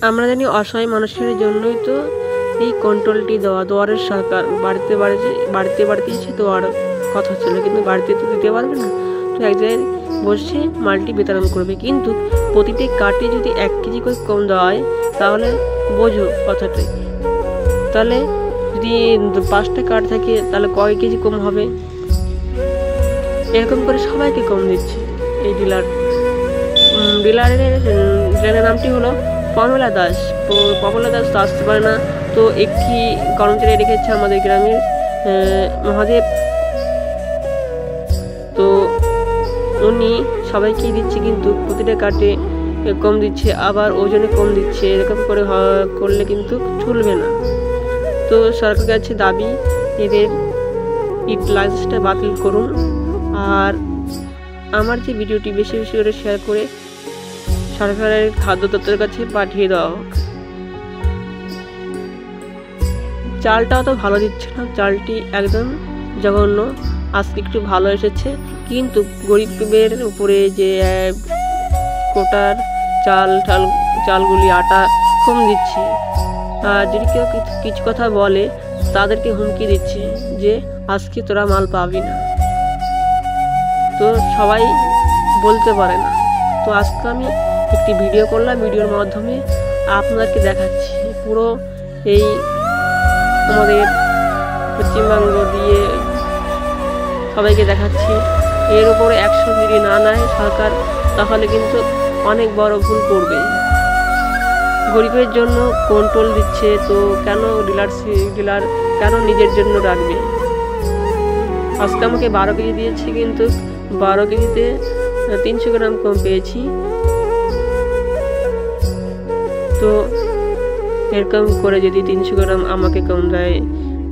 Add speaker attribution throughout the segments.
Speaker 1: আমরা জানি অসহায় মানুষের জন্যই তো এই কন্ট্রোলটি দেওয়া। দুয়ারের সরকার বাড়িতে বাড়িতে এসে দেওয়ার কথা ছিল, কিন্তু বাড়িতে তো দিতে পারবে না। তো এক জায়গায় বসে মালটি বিতরণ করবে, কিন্তু প্রতিটি কার্ডে যদি 1 কেজি করে কম দেওয়া হয় তাহলে বোঝো কথাটাই। তাহলে যদি 5টা কার্ড থাকে তাহলে কয় কেজি কম হবে? এরকম করে সবাইকে কম দিচ্ছে এই ডিলারের নামটি হলো পমেলা দাস। তো পমেলা দাস তো আসতে পারে না, তো একটি কর্মচারী রেখেছে আমাদের গ্রামের মহাদেব। তো উনি সবাইকে দিচ্ছে, কিন্তু প্রতিটা কার্ডে কম দিচ্ছে, আবার ওজনে কম দিচ্ছে। এরকম করে করলে কিন্তু চলবে না। তো সরকারের কাছে দাবি, এদের লাইসেন্সটা বাতিল করুন। আর আমার যে ভিডিওটি বেশি বেশি করে শেয়ার করে সরকারের খাদ্য দপ্তরের কাছে পাঠিয়ে দেওয়া হোক। চালটাও তো ভালো দিচ্ছে না, চালটি একদম জঘন্য। আজকে একটু ভালো এসেছে, কিন্তু গরিবের উপরে যে কোটার চালগুলি আটা কম দিচ্ছে। আর যদি কেউ কিছু কথা বলে তাদেরকে হুমকি দিচ্ছে যে আজকে তোরা মাল পাবি না। তো সবাই বলতে পারে না। তো আজকে আমি একটি ভিডিও করলাম, ভিডিওর মাধ্যমে আপনাদেরকে দেখাচ্ছি পুরো এই আমাদের পশ্চিমবঙ্গ দিয়ে সবাইকে দেখাচ্ছি। এর উপরে অ্যাকশন যদি না নেয় সরকার, তাহলে কিন্তু অনেক বড় ভুল করবে। গরিবের জন্য কন্ট্রোল দিচ্ছে, তো কেন ডিলার কেন নিজের জন্য রাখবে? আজকে আমাকে 12 কেজি দিয়েছে, কিন্তু 12 কেজিতে 300 গ্রাম কম পেয়েছি। তো এরকম করে যদি 300 গ্রাম আমাকে কম দেয়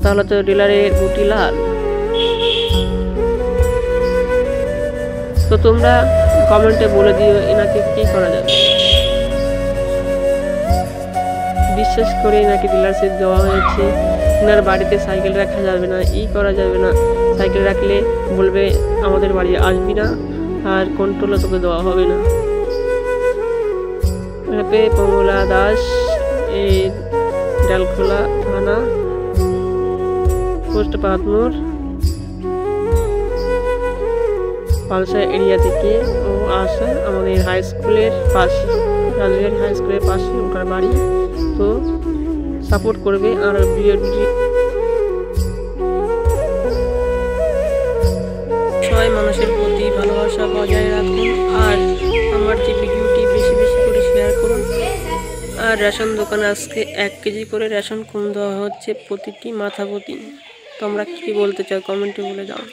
Speaker 1: তাহলে তো ডিলারের গুটি লাল। তো তোমরা কমেন্টে বলে দিও এনাকে কি করা যাবে। বিশ্বাস করে এনাকে ডিলারশিপ দেওয়া হয়েছে। এনার বাড়িতে সাইকেল রাখা যাবে না, করা যাবে না। সাইকেল রাখলে বলবে আমাদের বাড়ি আসবি না, আর কন্ট্রোলও তোকে দেওয়া হবে না। পমেলা দাস, এই ডালখোলা থানা, পোস্ট পাতনুর, পালসা এরিয়া থেকে ও আসে আমাদের হাই স্কুলের পাশে, রাজবিহারী হাই স্কুলের পাশে ওখানে বাড়ি। তো সাপোর্ট করবে। আর সবাই মানুষের প্রতি ভালোবাসা বজায় রাখুন। আর আমার যে ভিডিওটি বেশি বেশি করে শেয়ার করুন। আর রেশন দোকানে আজকে 1 কেজি করে রেশন কম দেওয়া হচ্ছে প্রতিটি মাথা প্রতি। তোমরা কি বলতে চাও কমেন্টে বলে দাও।